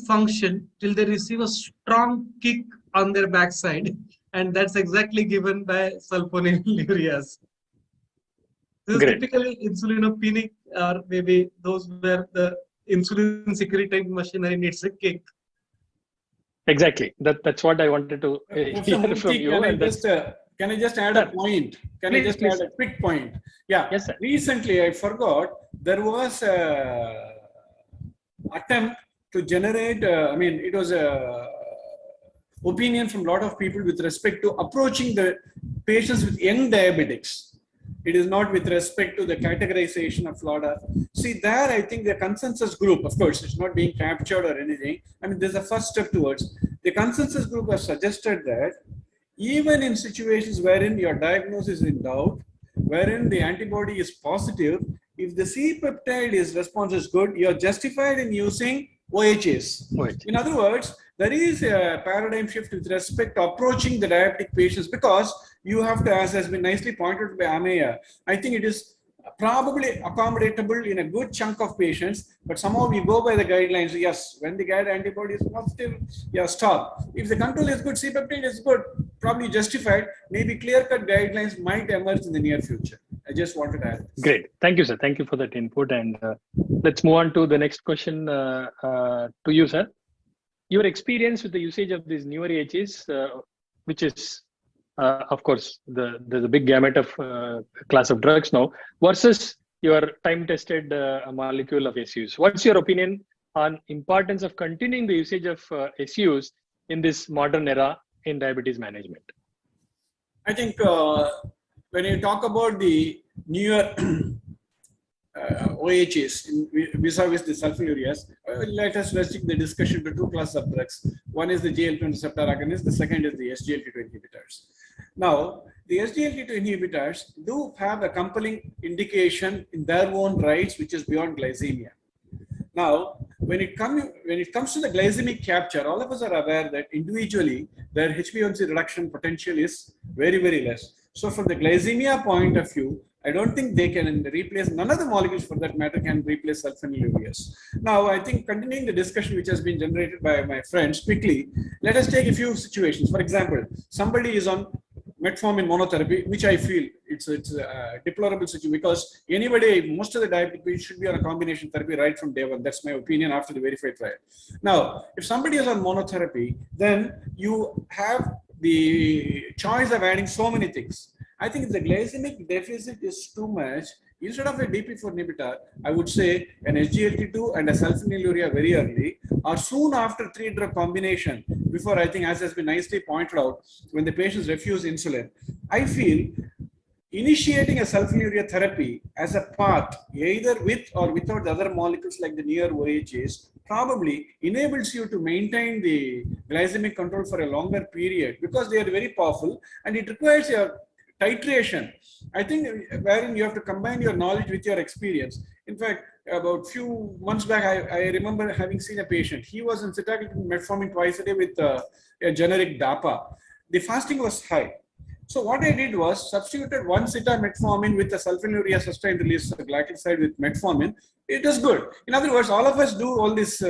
F: function till they receive a strong kick on their backside, and that's exactly given by sulfonylureas. This is typically insulinopenic, or maybe those where the insulin secreting machinery needs a kick.
B: Exactly. That's what I wanted to hear from you.
D: Can I just add a point? Can I just add a quick point? Yeah.
B: Yes, sir.
D: Recently, I forgot, there was an attempt to generate, it was a opinion from a lot of people with respect to approaching the patients with young diabetics. It is not with respect to the categorization of FLADA. See, there I think the consensus group, of course, it's not being captured or anything. I mean, there's a first step towards. The consensus group has suggested that even in situations wherein your diagnosis is in doubt, wherein the antibody is positive, if the C-peptide response is good, you're justified in using OHAs. In other words, there is a paradigm shift with respect to approaching the diabetic patients, because you have to, as has been nicely pointed by Ameya, I think it is probably accommodatable in a good chunk of patients, but somehow we go by the guidelines. Yes, when the GAD antibody is positive, yeah, stop. If the control is good, C-peptide is good, probably justified. Maybe clear-cut guidelines might emerge in the near future. I just wanted to add this.
B: Great. Thank you, sir. Thank you for that input. And let's move on to the next question to you, sir. Your experience with the usage of these newer AHs, which is, of course, there's a big gamut of class of drugs now, versus your time-tested molecule of SUs. What's your opinion on importance of continuing the usage of SUs in this modern era in diabetes management?
D: I think when you talk about the newer OHs vis-a-vis the sulfonylureas, let us restrict the discussion to two classes of drugs. One is the GLP-1 receptor agonist, the second is the SGLT2 inhibitors. Now, the SGLT2 inhibitors do have a compelling indication in their own rights, which is beyond glycemia. Now, when it comes to the glycemic capture, all of us are aware that individually their HbA1c reduction potential is very, very less. So from the glycemia point of view, I don't think they can replace, none of the molecules for that matter can replace sulfonylureas. Now, I think continuing the discussion which has been generated by my friends quickly, let us take a few situations. For example, somebody is on metformin monotherapy, which I feel it's a deplorable situation, because anybody, most of the diabetics should be on a combination therapy right from day one. That's my opinion after the verified trial. Now, if somebody is on monotherapy, then you have the choice of adding so many things. I think if the glycemic deficit is too much, instead of a DP4 inhibitor, I would say an SGLT2 and a sulfonylurea very early, or soon after 3-drug combination, before, I think, as has been nicely pointed out, when the patients refuse insulin. I feel initiating a sulfonylurea therapy as a part, either with or without the other molecules like the near OHs, probably enables you to maintain the glycemic control for a longer period, because they are very powerful, and it requires a titration, I think, wherein you have to combine your knowledge with your experience. In fact, about few months back, I remember having seen a patient. He was on sitagliptin metformin twice a day with a generic DAPA. The fasting was high. So what I did was substituted one sitametformin with a sulfonylurea sustained release glycoside with metformin. It is good. In other words, all of us do all these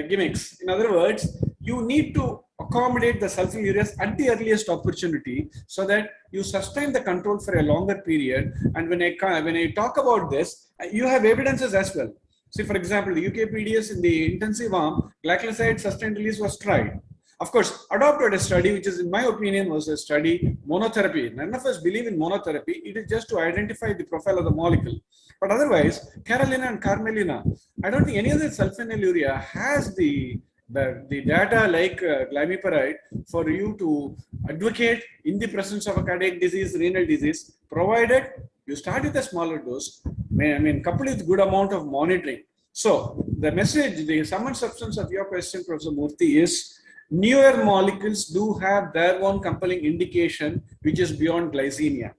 D: gimmicks. In other words, you need to accommodate the sulfonylureas at the earliest opportunity so that you sustain the control for a longer period. And when I talk about this, you have evidences as well. See, for example, the UKPDS in the intensive arm, glycoside sustained release was tried. Of course, adopted a study, which is, in my opinion, was a study monotherapy. None of us believe in monotherapy. It is just to identify the profile of the molecule. But otherwise, Carolina and Carmelina, I don't think any other sulfonylurea has the data like glimepiride for you to advocate in the presence of a cardiac disease, renal disease, provided you start with a smaller dose, coupled with good amount of monitoring. So the message, the sum and substance of your question, Professor Murthy, is newer molecules do have their own compelling indication, which is beyond glycemia.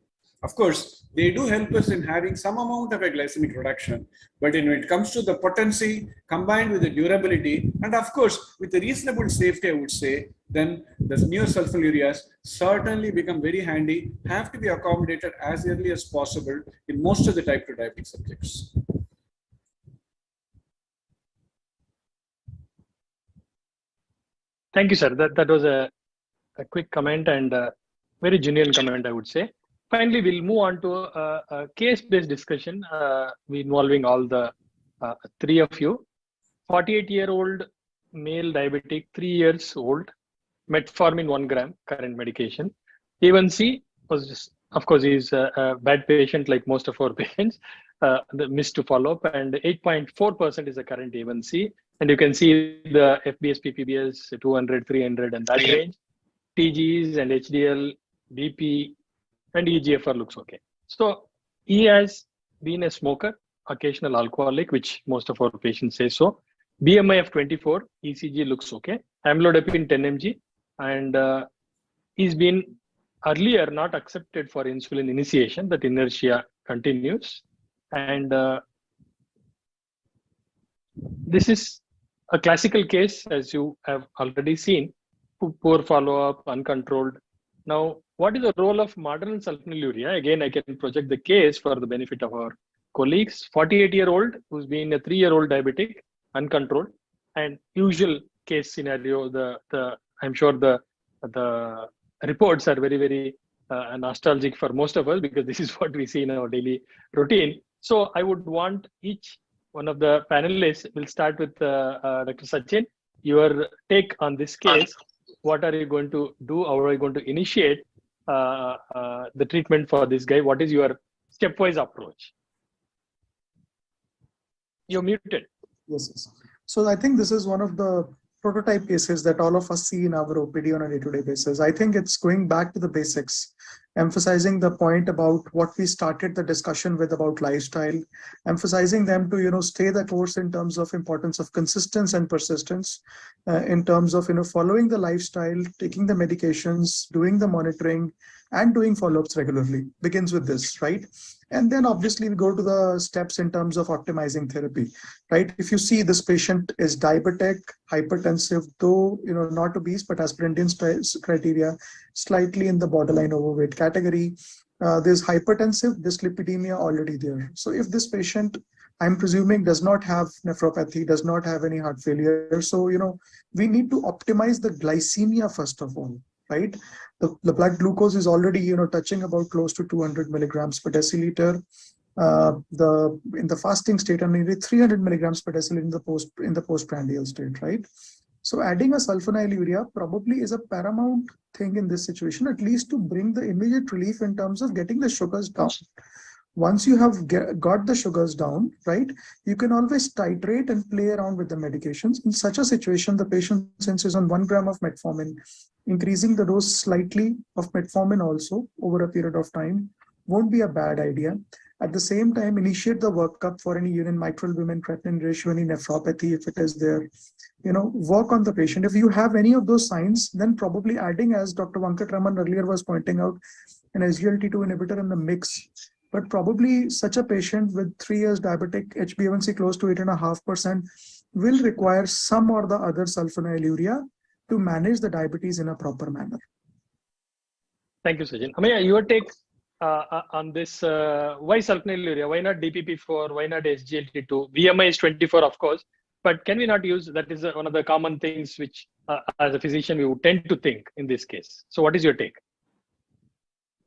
D: Of course, they do help us in having some amount of a glycemic reduction, but when it comes to the potency combined with the durability, and of course, with the reasonable safety, I would say, then the newer sulfonylureas certainly become very handy, have to be accommodated as early as possible in most of the type 2 diabetic subjects.
B: Thank you, sir. That was a quick comment and a very genuine comment, I would say. Finally, we'll move on to a case-based discussion involving all the three of you. 48-year-old male diabetic, 3 years old, metformin 1 gram, current medication. A1C was just, of course, he's a bad patient like most of our patients, missed to follow up, and 8.4% is the current A1C. And you can see the FBS, PPBS, 200, 300, and that range. TGs and HDL, BP, and EGFR looks okay. So he has been a smoker, occasional alcoholic, which most of our patients say so. BMI of 24, ECG looks okay. Amlodipine 10 mg, and he's been earlier not accepted for insulin initiation. That inertia continues. And this is a classical case, as you have already seen, poor follow-up, uncontrolled. Now, what is the role of marginal sulfonylurea? Again, I can project the case for the benefit of our colleagues. 48-year-old who's been a 3-year-old diabetic, uncontrolled, and usual case scenario. I'm sure the reports are very, very nostalgic for most of us, because this is what we see in our daily routine. So I would want each one of the panelists, we'll start with Dr. Sachin, your take on this case. What are you going to do? How are you going to initiate the treatment for this guy? What is your stepwise approach? You're muted.
E: Yes. So I think this is one of the prototype cases that all of us see in our OPD on a day-to-day basis. I think it's going back to the basics. emphasizing the point about what we started the discussion with about lifestyle, emphasizing them to, stay the course in terms of importance of consistency and persistence, in terms of, following the lifestyle, taking the medications, doing the monitoring, and doing follow-ups regularly. Begins with this, right? And then obviously we go to the steps in terms of optimizing therapy, right? If you see this patient is diabetic, hypertensive, though, not obese, but as per Indian criteria, slightly in the borderline overweight category. There's hypertensive dyslipidemia already there. So if this patient, I'm presuming, does not have nephropathy, does not have any heart failure. So, we need to optimize the glycemia first of all, right? The blood glucose is already, touching about close to 200 milligrams per deciliter. In the fasting state, and maybe 300 milligrams per deciliter in the postprandial state, right? So adding a sulfonylurea probably is a paramount thing in this situation, at least to bring the immediate relief in terms of getting the sugars down. Once you have got the sugars down, right, you can always titrate and play around with the medications. In such a situation, the patient, since is on 1 gram of metformin, increasing the dose slightly of metformin also over a period of time won't be a bad idea. At the same time, initiate the workup for any urine mitral women creatinine ratio, any nephropathy if it is there. Work on the patient. If you have any of those signs, then probably adding, as Dr. Venkataraman earlier was pointing out, an SGLT2 inhibitor in the mix. But probably such a patient with 3 years diabetic, HbA1c close to 8.5%, will require some or the other sulfonylurea to manage the diabetes in a proper manner.
B: Thank you, Sachin. Ameya, your take on this, why sulfonylurea? Why not DPP4? Why not SGLT2? VMI is 24, of course, but can we not use, that is one of the common things which as a physician we would tend to think in this case. So what is your take?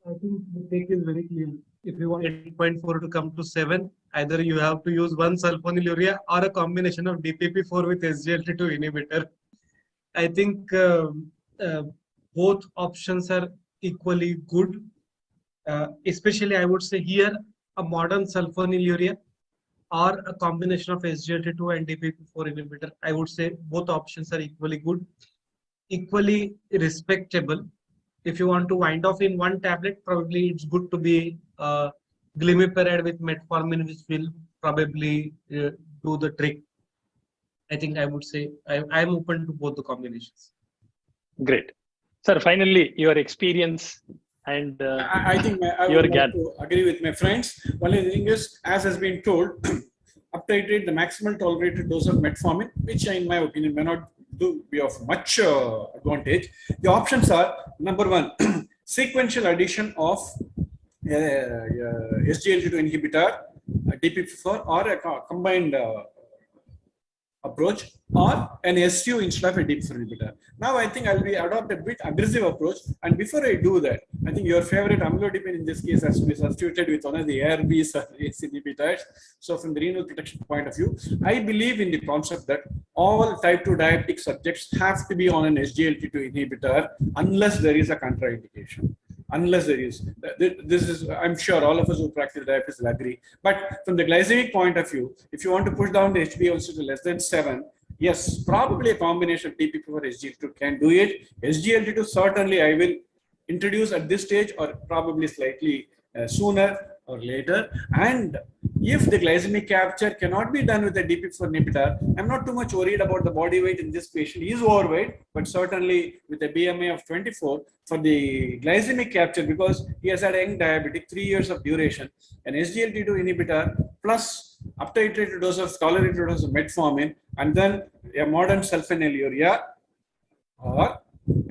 F: I think the take is very clear. If you want 8.4 to come to 7, either you have to use one sulfonylurea or a combination of DPP4 with SGLT2 inhibitor. I think both options are equally good. Especially, I would say here, a modern sulfonylurea or a combination of SGLT2 and DPP4 inhibitor. I would say both options are equally good, equally respectable. If you want to wind off in one tablet, probably it's good to be glimepiride with metformin, which will probably do the trick. I think I would say I'm open to both the combinations.
B: Great. Sir, finally, your experience and
D: I think I would like to agree with my friends. Only thing is, as has been told, uptitrate the maximal tolerated dose of metformin, which in my opinion may not be of much advantage. The options are, number one, sequential addition of SGLT2 inhibitor, DPP4, or a combined approach, or an SU instead of a DPP4 inhibitor. Now I think I'll adopt a bit aggressive approach, and before I do that, I think your favorite amlodipine in this case has to be substituted with one of the ARBs or ACE inhibitors. So from the renal protection point of view, I believe in the concept that all type 2 diabetic subjects have to be on an SGLT2 inhibitor unless there is a contraindication. Unless there is, this is, I'm sure all of us who practice diabetes will agree. But from the glycemic point of view, if you want to push down the HbA1c to less than 7, yes, probably a combination of DPP4 or SGLT2 can do it. SGLT2 certainly I will introduce at this stage, or probably slightly sooner or later. And if the glycemic capture cannot be done with a DPP4 inhibitor, I'm not too much worried about the body weight in this patient. He is overweight, but certainly with a BMI of 24, for the glycemic capture, because he has had young diabetic, 3 years of duration, an SGLT2 inhibitor plus uptitrated dose of tolerated dose of metformin, and then a modern sulfonylurea or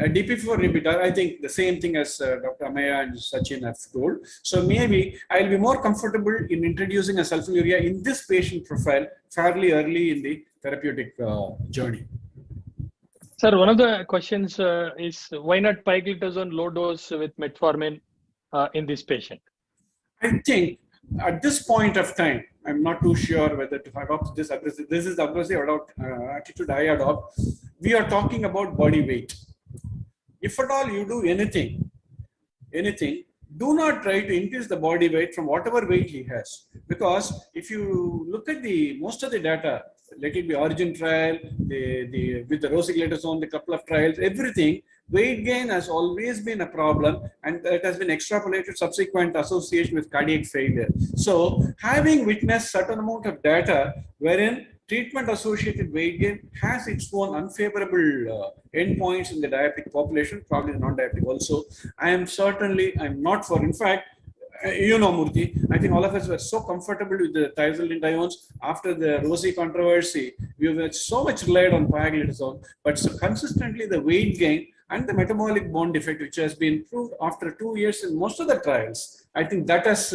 D: a DPP4 inhibitor, I think the same thing as Dr. Ameya and Sachin have told. So maybe I'll be more comfortable in introducing a sulfonylurea in this patient profile fairly early in the therapeutic journey.
B: Sir, one of the questions is why not pioglitazone low dose with metformin in this patient?
D: I think at this point of time, I'm not too sure whether to adopt this aggressive. This is aggressive attitude I adopt. We are talking about body weight. If at all you do anything, do not try to increase the body weight from whatever weight he has. Because if you look at most of the data, let it be Origin trial, with the rosiglitazone, the couple of trials, everything, weight gain has always been a problem, and it has been extrapolated subsequent association with cardiac failure. So having witnessed certain amount of data wherein treatment associated weight gain has its own unfavorable endpoints in the diabetic population, probably the non-diabetic also. I'm not for, in fact, Murthy, I think all of us were so comfortable with the thiazolidinediones after the Rosie controversy. We were so much relied on pioglitazone, but so consistently the weight gain and the metabolic bone defect, which has been proved after 2 years in most of the trials, I think that has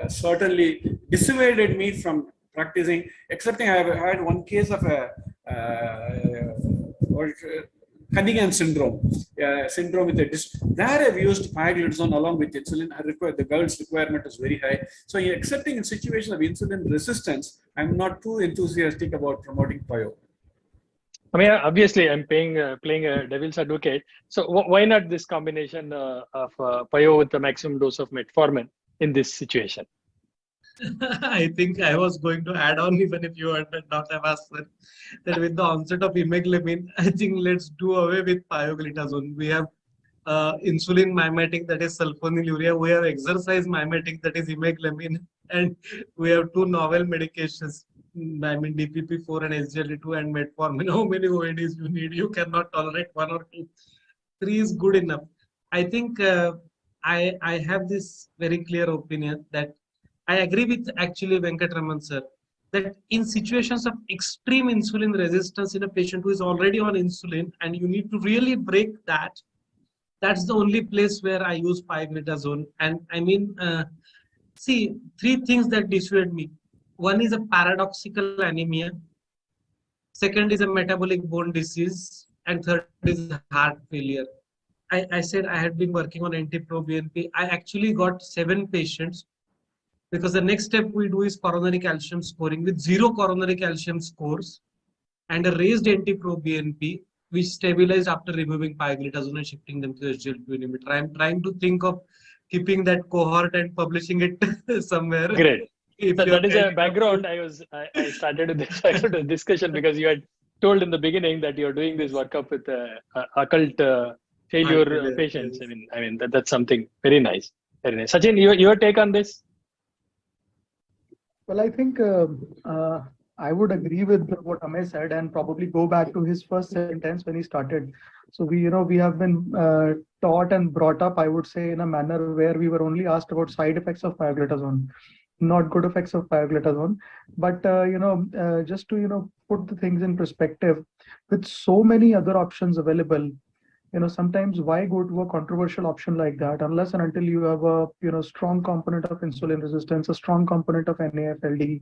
D: certainly dissuaded me from practicing, excepting I have had one case of a Cunningham syndrome with a there I've used pioglitazone along with insulin. The girl's requirement is very high. So excepting in situation of insulin resistance, I'm not too enthusiastic about promoting pio.
B: I mean, obviously, I'm playing a devil's advocate. So why not this combination of pio with the maximum dose of metformin in this situation?
F: I think I was going to add on, even if you had not have asked that with the onset of imeglimin, I think let's do away with pioglitazone. We have insulin mimetic, that is sulfonylurea. We have exercise mimetic, that is imeglimin, and we have two novel medications. I mean DPP4 and SGLT2 and metformin. How many OADs you need? You cannot tolerate one or two. 3 is good enough. I think I have this very clear opinion that I agree with actually Venkataraman sir, that in situations of extreme insulin resistance in a patient who is already on insulin and you need to really break that, that's the only place where I use pioglitazone. And I mean, see, 3 things that dissuade me. One is a paradoxical anemia. Second is a metabolic bone disease. And third is heart failure. I said I had been working on NT-proBNP. I actually got 7 patients, because the next step we do is coronary calcium scoring with 0 coronary calcium scores and a raised NT-proBNP, which stabilized after removing pioglitazone and shifting them to SGLT2 inhibitor. I'm trying to think of keeping that cohort and publishing it somewhere.
B: Great. So that is a background. I started with this discussion because you had told in the beginning that you're doing this workup with occult failure patients. Yes. I mean that's something very nice. Very nice. Sachin, your take on this?
E: Well, I think I would agree with what Ameya said and probably go back to his first sentence when he started. So we have been taught and brought up, I would say, in a manner where we were only asked about side effects of pioglitazone, not good effects of pioglitazone. But just to put the things in perspective, with so many other options available, sometimes why go to a controversial option like that unless and until you have a strong component of insulin resistance, a strong component of NAFLD,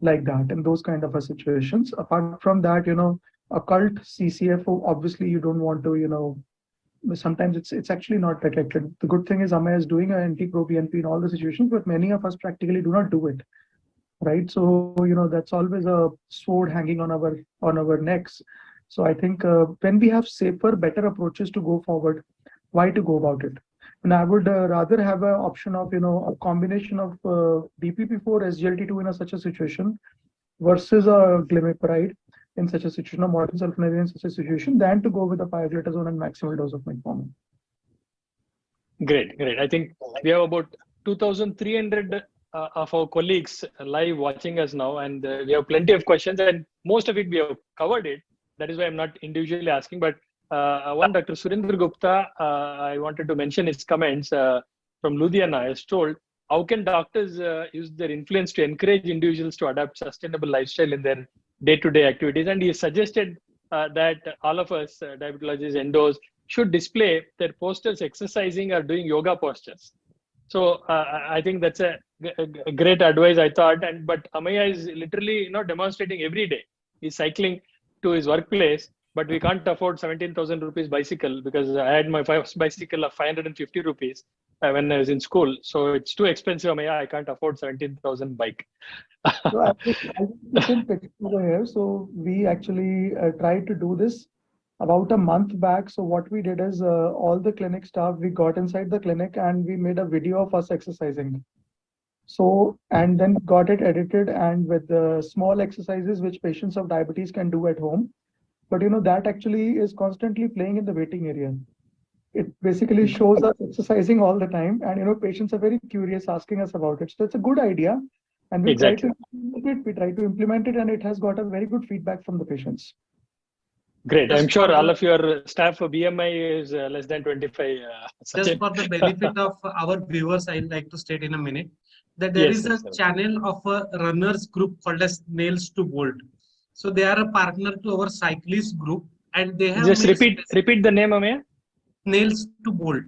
E: like that, in those kind of situations. Apart from that, occult CCF, obviously you don't want to, sometimes it's actually not detected. The good thing is Ameya is doing an NT-proBNP in all the situations, but many of us practically do not do it, right? So that's always a sword hanging on our necks. So I think when we have safer, better approaches to go forward, why to go about it? And I would rather have an option of a combination of DPP4 SGLT2 in such a situation versus a glimepiride in such a situation, or morphine sulfonylurea in such a situation, than to go with a pioglitazone and maximal dose of metformin.
B: Great. I think we have about 2,300 of our colleagues live watching us now, and we have plenty of questions, and most of it we have covered it. That is why I'm not individually asking, but one Dr. Surendra Gupta, I wanted to mention his comments from Ludhiana. Has told, how can doctors use their influence to encourage individuals to adopt sustainable lifestyle in their day-to-day activities? And he suggested that all of us, diabetologists, endos, should display their posters exercising or doing yoga postures. So I think that's a great advice, I thought. But Ameya is literally demonstrating every day. He's cycling to his workplace, but we can't afford 17,000 rupees bicycle, because I had my first bicycle of 550 rupees when I was in school. So it's too expensive, Ameya. I can't afford 17,000 bike.
E: So I think over here. So we actually tried to do this about a month back. So what we did is all the clinic staff, we got inside the clinic and we made a video of us exercising. So, and then got it edited and with small exercises which patients of diabetes can do at home, but that actually is constantly playing in the waiting area. It basically shows us exercising all the time, and patients are very curious, asking us about it. So it's a good idea, and we try to implement it, and it has got a very good feedback from the patients.
B: Great. I'm sure all of your staff BMI is less than 25.
F: Just for the benefit of our viewers, I'd like to state in a minute that there is a channel of a runners group called as Nails to Bolt. So they are a partner to our cyclist group, and they have
B: just repeat the name, Ameya.
F: Nails to Bolt.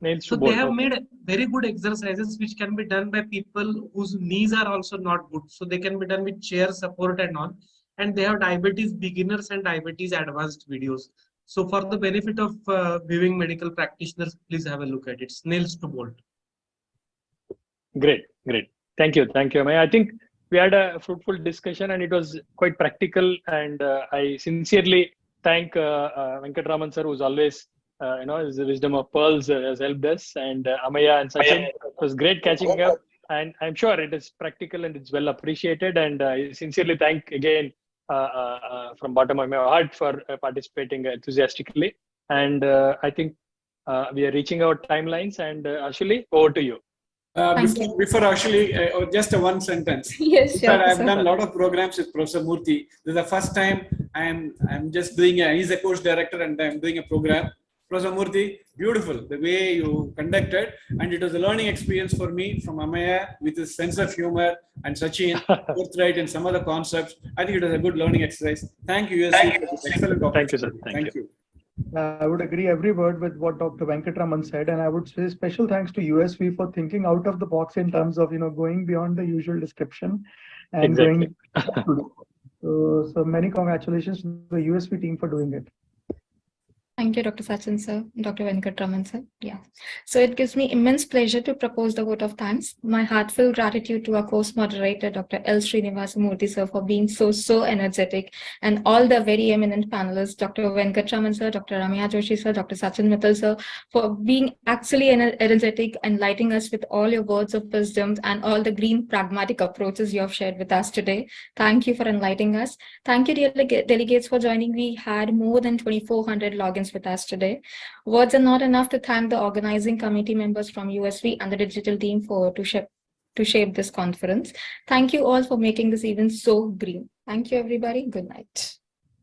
B: Nails
F: so
B: to Bolt.
F: They have made very good exercises which can be done by people whose knees are also not good. So they can be done with chair support and all. And they have diabetes beginners and diabetes advanced videos. So for the benefit of viewing medical practitioners, please have a look at it. Nails to Bolt.
B: Great. Thank you, Ameya. I think we had a fruitful discussion and it was quite practical. And I sincerely thank Venkataraman sir, who's always, his wisdom of pearls has helped us. And Ameya and Sachin, it was great catching up. And I'm sure it is practical and it's well appreciated. And I sincerely thank again from bottom of my heart for participating enthusiastically. And I think we are reaching our timelines. And Ashali, over to you.
D: Before actually, just a one sentence.
A: Yes, sure.
D: I've done a lot of programs with Professor Murthy. This is the first time I'm just doing he's a course director and I'm doing a program. Professor Murthy, beautiful the way you conducted, and it was a learning experience for me from Ameya with his sense of humor and Sachin, forthright in some other concepts. I think it was a good learning exercise. Thank you, USC, for this excellent opportunity.
B: Thank you, sir. Thank you.
E: I would agree every word with what Dr. Venkataraman said, and I would say special thanks to USV for thinking out of the box in terms of going beyond the usual description and going. So many congratulations to the USV team for doing it.
A: Thank you, Dr. Sachin sir, Dr. Venkataraman sir. Yeah. So it gives me immense pleasure to propose the vote of thanks. My heartfelt gratitude to our course moderator, Dr. Sreenivas Murthy sir, for being so energetic, and all the very eminent panelists, Dr. Venkataraman sir, Dr. Ameya Joshi sir, Dr. Sachin Mittal sir, for being actually energetic and lighting us with all your words of wisdom and all the green pragmatic approaches you have shared with us today. Thank you for enlightening us. Thank you, dear delegates, for joining. We had more than 2,400 logins with us today. Words are not enough to thank the organizing committee members from USV and the digital team to shape this conference. Thank you all for making this event so green. Thank you, everybody. Good night.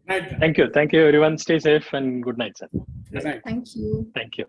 B: Thank you, everyone. Stay safe and good night, sir.
D: Good night.
A: Thank you.
B: Thank you.